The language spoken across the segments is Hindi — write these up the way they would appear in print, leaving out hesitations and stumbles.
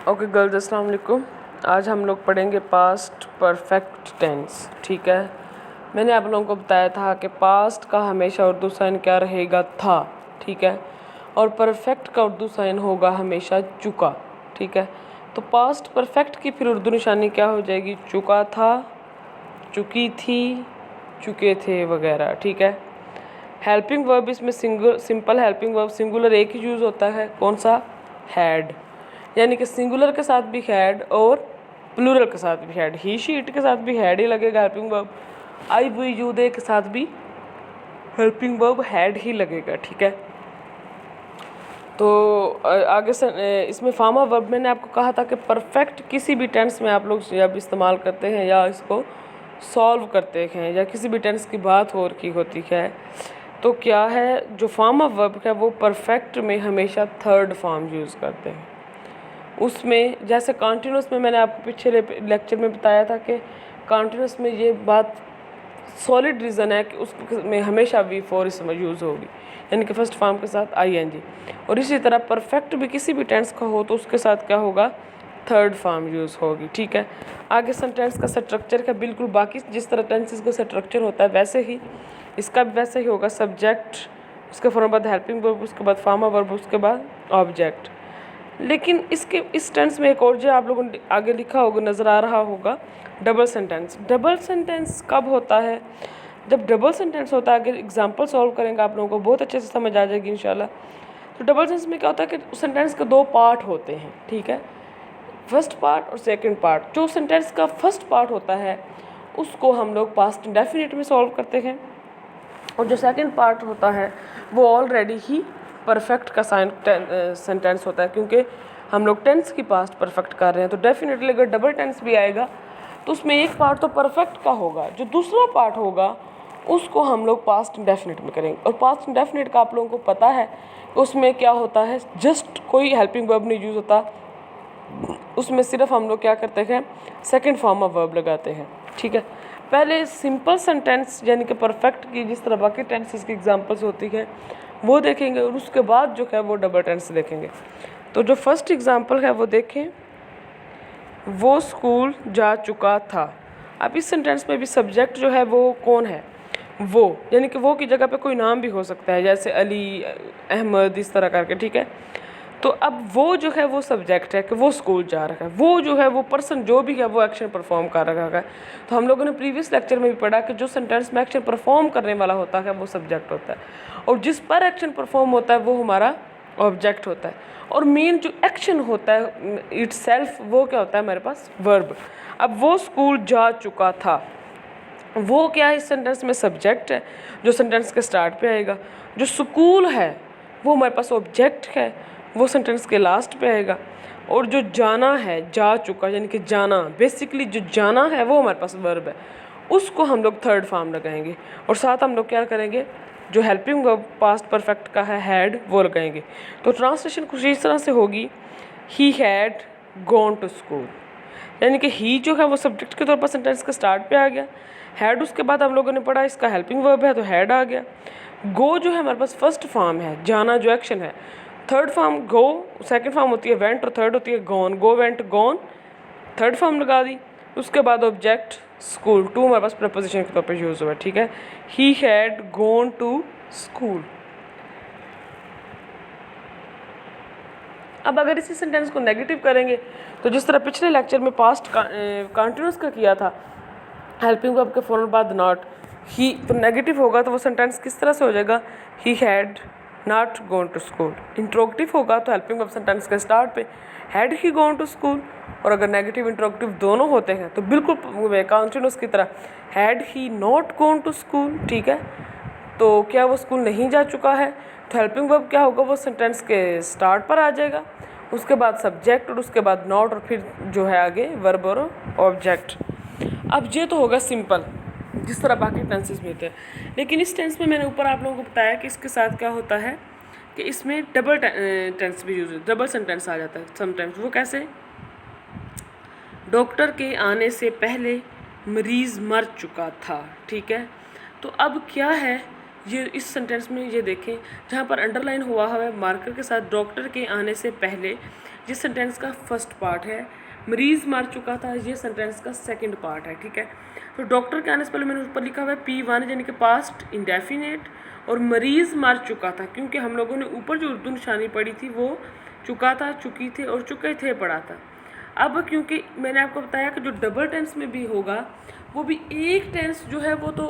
ओके गर्ल्स, अस्सलाम वालेकुम। आज हम लोग पढ़ेंगे पास्ट परफेक्ट टेंस। ठीक है, मैंने आप लोगों को बताया था कि पास्ट का हमेशा उर्दू साइन क्या रहेगा, था। ठीक है, और परफेक्ट का उर्दू साइन होगा हमेशा चुका। ठीक है, तो पास्ट परफेक्ट की फिर उर्दू निशानी क्या हो जाएगी, चुका था, चुकी थी, चुके थे वगैरह। ठीक है, हेल्पिंग वर्ब इसमें सिंपल हेल्पिंग वर्ब सिंगुलर एक ही यूज़ होता है, कौन सा, हैड। यानी कि सिंगुलर के साथ भी हैड और प्लूरल के साथ भी हैड। ही शी इट के साथ भी हैड ही लगेगा helping verb. I we you they के साथ भी हेल्पिंग वर्ब हैड ही लगेगा। ठीक है, तो आगे से इसमें फार्मर वर्ब मैंने आपको कहा था कि परफेक्ट किसी भी टेंस में आप लोग जब इस्तेमाल करते हैं या इसको सॉल्व करते हैं या किसी भी टेंस की बात हो रही होती है, तो क्या है, जो फार्मर वर्ब है वो परफेक्ट में हमेशा थर्ड फॉर्म यूज़ करते हैं। उसमें जैसे कॉन्टिन्यूस में मैंने आपको पिछले लेक्चर में बताया था कि कॉन्टिन्यूस में ये बात सॉलिड रीज़न है कि उसमें हमेशा V4 इसमें यूज़ होगी, यानी कि फर्स्ट फॉर्म के साथ ING। और इसी तरह परफेक्ट भी किसी भी टेंस का हो तो उसके साथ क्या होगा, थर्ड फॉर्म यूज़ होगी। ठीक है, आगे सेंटेंस का स्ट्रक्चर का बिल्कुल बाकी जिस तरह टेंसेस का स्ट्रक्चर होता है वैसे ही इसका भी वैसे ही होगा। सब्जेक्ट, उसके फौरन बाद हेल्पिंग वर्ब, उसके बाद फार्मर वर्ब, उसके बाद ऑब्जेक्ट। लेकिन इस टेंस में एक और जो आप लोगों ने आगे लिखा होगा, नज़र आ रहा होगा, डबल सेंटेंस। डबल सेंटेंस कब होता है, जब डबल सेंटेंस होता है। अगर एग्जांपल सॉल्व करेंगे आप लोगों को बहुत अच्छे से समझ आ जाएगी इंशाल्लाह। तो डबल सेंटेंस में क्या होता है कि सेंटेंस के दो पार्ट होते हैं। ठीक है, फर्स्ट पार्ट और सेकंड पार्ट। जो सेंटेंस का फर्स्ट पार्ट होता है उसको हम लोग पास्ट इंडेफिनिट में सॉल्व करते हैं, और जो सेकंड पार्ट होता है वो ऑलरेडी ही परफेक्ट का सेंटेंस होता है, क्योंकि हम लोग टेंस की पास्ट परफेक्ट कर रहे हैं। तो डेफिनेटली अगर डबल टेंस भी आएगा तो उसमें एक पार्ट तो परफेक्ट का होगा, जो दूसरा पार्ट होगा उसको हम लोग पास्ट इंडेफिनिट में करेंगे। और पास्ट इंडेफिनिट का आप लोगों को पता है उसमें क्या होता है, जस्ट कोई हेल्पिंग वर्ब नहीं यूज़ होता, उसमें सिर्फ हम लोग क्या करते हैं, सेकंड फॉर्म ऑफ वर्ब लगाते हैं। ठीक है, पहले सिंपल सेंटेंस यानी कि परफेक्ट की जिस तरह बाकी टेंसेस की एग्जांपल्स होती हैं वो देखेंगे, और उसके बाद जो है वो डबल टेंस देखेंगे। तो जो फर्स्ट एग्जांपल है वो देखें, वो स्कूल जा चुका था। अब इस सेंटेंस में भी सब्जेक्ट जो है वो कौन है, वो, यानी कि वो की जगह पे कोई नाम भी हो सकता है, जैसे अली, अहमद, इस तरह करके। ठीक है, तो अब वो जो है वो सब्जेक्ट है कि वो स्कूल जा रहा है, वो जो है वो पर्सन जो भी है वो एक्शन परफॉर्म कर रहा है। तो हम लोगों ने प्रीवियस लेक्चर में भी पढ़ा कि जो सेंटेंस में एक्शन परफॉर्म करने वाला होता है वो सब्जेक्ट होता है, और जिस पर एक्शन परफॉर्म होता है वो हमारा ऑब्जेक्ट होता है। और मेन जो एक्शन होता है इटसेल्फ वो क्या होता है, हमारे पास वर्ब। अब वो स्कूल जा चुका था, वो क्या है, इस सेंटेंस में सब्जेक्ट है जो सेंटेंस के स्टार्ट पे आएगा। जो स्कूल है वो हमारे पास ऑब्जेक्ट है, वो सेंटेंस के लास्ट पे आएगा। और जो जाना है, जा चुका यानी कि जाना, बेसिकली जो जाना है वो हमारे पास वर्ब है, उसको हम लोग थर्ड फॉर्म लगाएंगे। और साथ हम लोग क्या करेंगे, जो हेल्पिंग वर्ब पास्ट परफेक्ट का है हैड, वो लगाएंगे। तो ट्रांसलेशन कुछ इस तरह से होगी, he had gone to school, यानी कि ही जो है वो सब्जेक्ट के तौर पर सेंटेंस के स्टार्ट पे आ गया। हैड उसके बाद हम लोगों ने पढ़ा इसका हेल्पिंग वर्ब है तो हैड आ गया। गो जो है हमारे पास फर्स्ट फॉर्म है, जाना जो एक्शन है। थर्ड फॉर्म गो, सेकंड फॉर्म होती है वेंट, और थर्ड होती है gone. Go went gone, third form लगा दी। उसके बाद ऑब्जेक्ट स्कूल, टू हमारे पास प्रपोजिशन के तौर पर यूज़ हुआ है। ठीक है, he had gone to school. अब अगर इसी सेंटेंस को नेगेटिव करेंगे तो जिस तरह पिछले लेक्चर में पास्ट कंटिन्यूस का किया था, हेल्पिंग वर्ब के फौरन बाद नॉट, ही, तो नेगेटिव होगा तो वो सेंटेंस किस तरह से हो जाएगा, he had not gone to school. Interrogative होगा तो हेल्पिंग वर्ब सेंटेंस के स्टार्ट पे, had he gone to school. और अगर नेगेटिव इंट्रोगेटिव दोनों होते हैं तो बिल्कुल कंटिन्यूस की तरह, had he not gone to school. ठीक है, तो क्या वो स्कूल नहीं जा चुका है, तो हेल्पिंग वर्ब क्या होगा, वो सेंटेंस के स्टार्ट पर आ जाएगा, उसके बाद सब्जेक्ट, और उसके बाद नॉट, और फिर जो है आगे वर्ब और ऑब्जेक्ट। अब ये तो होगा सिंपल जिस तरह बाकी टेंसेस में होते हैं। लेकिन इस टेंस में मैंने ऊपर आप लोगों को बताया कि इसके साथ क्या होता है कि इसमें डबल टेंस भी यूज, डबल सेंटेंस आ जाता है समटाइम्स। वो कैसे, डॉक्टर के आने से पहले मरीज़ मर चुका था। ठीक है, तो अब क्या है, ये इस सेंटेंस में ये देखें जहाँ पर अंडरलाइन हुआ है मार्कर के साथ, डॉक्टर के आने से पहले, जिस सेंटेंस का फर्स्ट पार्ट है, मरीज़ मर चुका था, ये सेंटेंस का सेकंड पार्ट है, ठीक है। तो डॉक्टर के आने से पहले मैंने ऊपर लिखा हुआ है P1 यानी कि पास्ट इंडेफिनेट, और मरीज़ मर चुका था क्योंकि हम लोगों ने ऊपर जो उर्दू निशानी पढ़ी थी वो चुका था, चुकी थे और चुके थे पढ़ा था। अब क्योंकि मैंने आपको बताया कि जो डबल टेंस में भी होगा वो भी एक टेंस जो है वो तो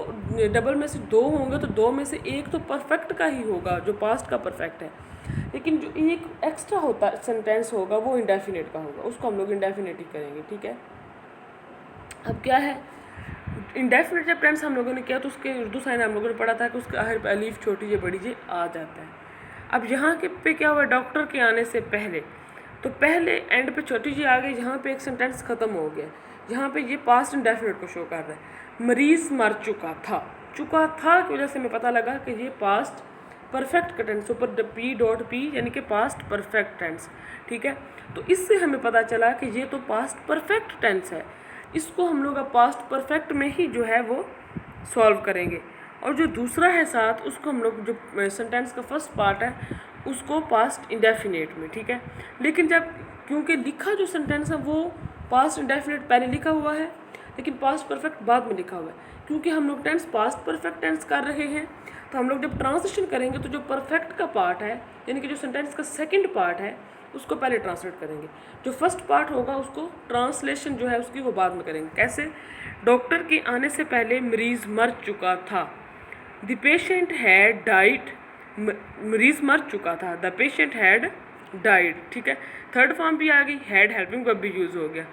डबल में से दो होंगे, तो दो में से एक तो परफेक्ट का ही होगा जो पास्ट का परफेक्ट है, लेकिन जो एक एक्स्ट्रा होता सेंटेंस होगा वो इंडेफिनेट का होगा, उसको हम लोग इंडेफिनेट ही करेंगे, ठीक है। अब क्या है, इंडेफिनेट जब टेंस हम लोगों ने किया तो उसके उर्दू साइन हम लोगों ने पढ़ा था कि उसका आखिर पे अलीफ छोटी जे बड़ी जे आ जाता है। अब यहाँ के पे क्या हुआ, डॉक्टर के आने से पहले, तो पहले एंड पे छोटी जी आ गई, यहाँ पे एक सेंटेंस ख़त्म हो गया, यहाँ पे ये पास्ट इंडेफिनेट को शो कर रहा है। मरीज़ मर चुका था, चुका था की वजह से हमें पता लगा कि ये पास्ट परफेक्ट का टेंस, ऊपर P.P यानी कि पास्ट परफेक्ट टेंस, ठीक है। तो इससे हमें पता चला कि ये तो पास्ट परफेक्ट टेंस है, इसको हम लोग अब पास्ट परफेक्ट में ही जो है वो सॉल्व करेंगे। और जो दूसरा है साथ, उसको हम लोग जो सेंटेंस का फर्स्ट पार्ट है उसको पास्ट इंडेफिनेट में, ठीक है। लेकिन जब क्योंकि लिखा जो सेंटेंस है वो पास्ट इंडेफिनेट पहले लिखा हुआ है लेकिन पास्ट परफेक्ट बाद में लिखा हुआ है, क्योंकि हम लोग टेंस पास्ट परफेक्ट टेंस कर रहे हैं, तो हम लोग जब ट्रांसलेशन करेंगे तो जो परफेक्ट का पार्ट है यानी कि जो सेंटेंस का सेकंड पार्ट है उसको पहले ट्रांसलेट करेंगे, जो फर्स्ट पार्ट होगा उसको ट्रांसलेशन जो है उसकी वो बाद में करेंगे। कैसे, डॉक्टर के आने से पहले मरीज़ मर चुका था, द पेशेंट हैड डाइड, मरीज़ मर चुका था, द पेशेंट हैड डाइड, ठीक है। थर्ड फॉर्म भी आ गई, हैड हेल्पिंग वर्ब भी यूज़ हो गया।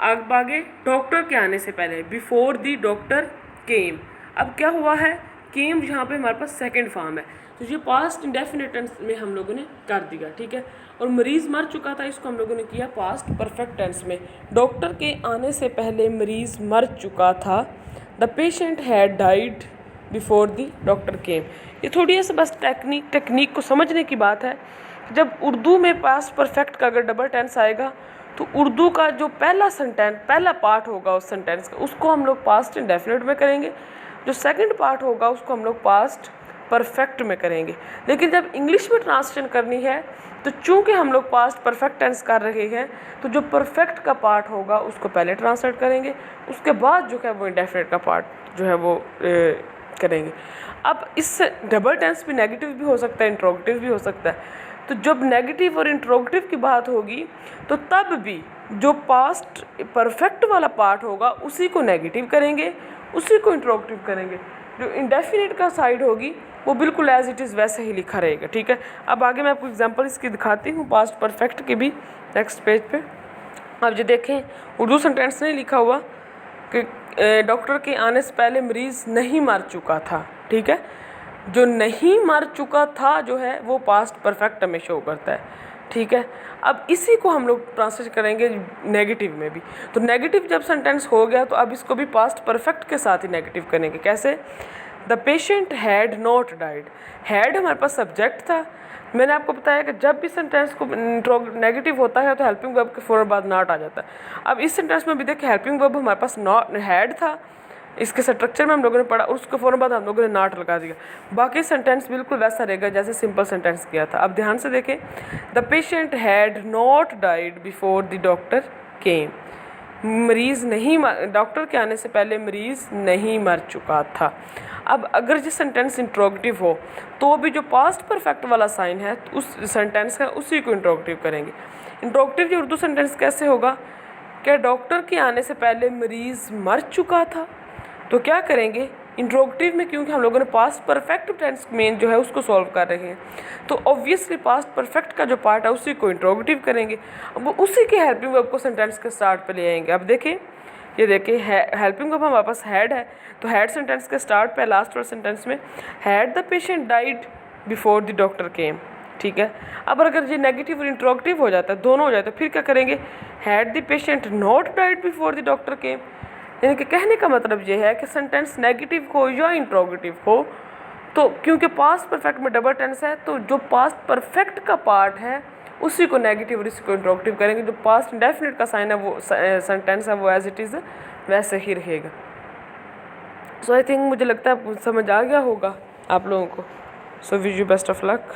अब आगे डॉक्टर के आने से पहले, बिफोर द डॉक्टर केम, अब क्या हुआ है, केम यहाँ पे हमारे पास सेकंड फॉर्म है, तो ये पास्ट इंडेफिनिट टेंस में हम लोगों ने कर दिया, ठीक है। और मरीज़ मर चुका था, इसको हम लोगों ने किया पास्ट परफेक्ट टेंस में, डॉक्टर के आने से पहले मरीज़ मर चुका था, the patient had died before the doctor केम। ये थोड़ी सी बस टेक्निक को समझने की बात है। जब उर्दू में पास्ट परफेक्ट का अगर डबल टेंस आएगा तो उर्दू का जो पहला पार्ट होगा उस सेंटेंस का उसको हम लोग पास्ट इंडेफिनिट में करेंगे, जो सेकंड पार्ट होगा उसको हम लोग पास्ट परफेक्ट में करेंगे। लेकिन जब इंग्लिश में ट्रांसलेशन करनी है तो चूंकि हम लोग पास्ट परफेक्ट टेंस कर रहे हैं तो जो परफेक्ट का पार्ट होगा उसको पहले ट्रांसलेट करेंगे, उसके बाद जो है वो इंडेफिनिट का पार्ट जो है वो करेंगे। अब इससे डबल टेंस भी नेगेटिव भी हो सकता है, इंट्रोगेटिव भी हो सकता है। तो जब नेगेटिव और इंट्रोगेटिव की बात होगी तो तब भी जो पास्ट परफेक्ट वाला पार्ट होगा उसी को नेगेटिव करेंगे, उसी को इंट्रोगेटिव करेंगे। जो इंडेफिनिट का साइड होगी वो बिल्कुल एज इट इज़ वैसे ही लिखा रहेगा, ठीक है। अब आगे मैं आपको एग्जांपल इसकी दिखाती हूँ पास्ट परफेक्ट के भी, नेक्स्ट पेज पे। अब ये देखें, उर्दू सेंटेंस नहीं लिखा हुआ कि डॉक्टर के आने से पहले मरीज़ नहीं मर चुका था, ठीक है। जो नहीं मर चुका था जो है वो पास्ट परफेक्ट में शो करता है, ठीक है। अब इसी को हम लोग ट्रांसलेट करेंगे नेगेटिव में भी। तो नेगेटिव जब सेंटेंस हो गया तो अब इसको भी पास्ट परफेक्ट के साथ ही नेगेटिव करेंगे। कैसे, the patient had not died, had हमारे पास सब्जेक्ट था। मैंने आपको बताया कि जब भी सेंटेंस को नेगेटिव होता है तो हेल्पिंग वर्ब के फ़ौरन बाद नॉट आ जाता है। अब इस सेंटेंस में भी देखिए हेल्पिंग वर्ब हमारे पास नॉट हैड था, इसके स्ट्रक्चर में हम लोगों ने पढ़ा, उसके फ़ौरन बाद हम लोगों ने नॉट लगा दिया। बाकी सेंटेंस बिल्कुल वैसा रहेगा जैसे सिंपल सेंटेंस किया था। अब ध्यान से देखें, the patient had not died before the doctor केम, मरीज़ नहीं डॉक्टर के आने से पहले मरीज़ नहीं मर चुका था। अब अगर ये सेंटेंस इंट्रोगेटिव हो तो भी जो पास्ट परफेक्ट वाला साइन है उस सेंटेंस का उसी को इंट्रोगेटिव करेंगे। इंट्रोगेटिव जो उर्दू सेंटेंस कैसे होगा, क्या डॉक्टर के आने से पहले मरीज़ मर चुका था, तो क्या करेंगे इंट्रोगेटिव में, क्योंकि हम लोगों ने पास्ट परफेक्ट टेंस मेन जो है उसको सॉल्व कर रहे हैं तो ऑब्वियसली पास्ट परफेक्ट का जो पार्ट है उसी को इंट्रोगेटिव करेंगे। अब उसी के हेल्पिंग वर्ब को सेंटेंस के स्टार्ट पे ले आएंगे। अब देखें, ये देखिए हेल्पिंग वर्ब हमारे पास हैड है, तो हैड सेंटेंस के स्टार्ट पे लास्ट वाले सेंटेंस में had the patient died before the doctor केम, ठीक है। अब अगर ये नेगेटिव और इंट्रोगेटिव हो जाता है, दोनों हो जाता है, फिर क्या करेंगे, had the patient not died before the doctor केम। यानी कि कहने का मतलब ये है कि सेंटेंस नेगेटिव हो या इंट्रोगेटिव हो तो क्योंकि पास्ट परफेक्ट में डबल टेंस है तो जो पास्ट परफेक्ट का पार्ट है उसी को नेगेटिव और इसी को इंट्रोगेटिव करेंगे। जो पास्ट इंडेफिनिट का साइन है वो सेंटेंस है वो एज इट इज़ वैसे ही रहेगा। सो आई थिंक मुझे लगता है समझ आ गया होगा आप लोगों को। So wish you best of luck.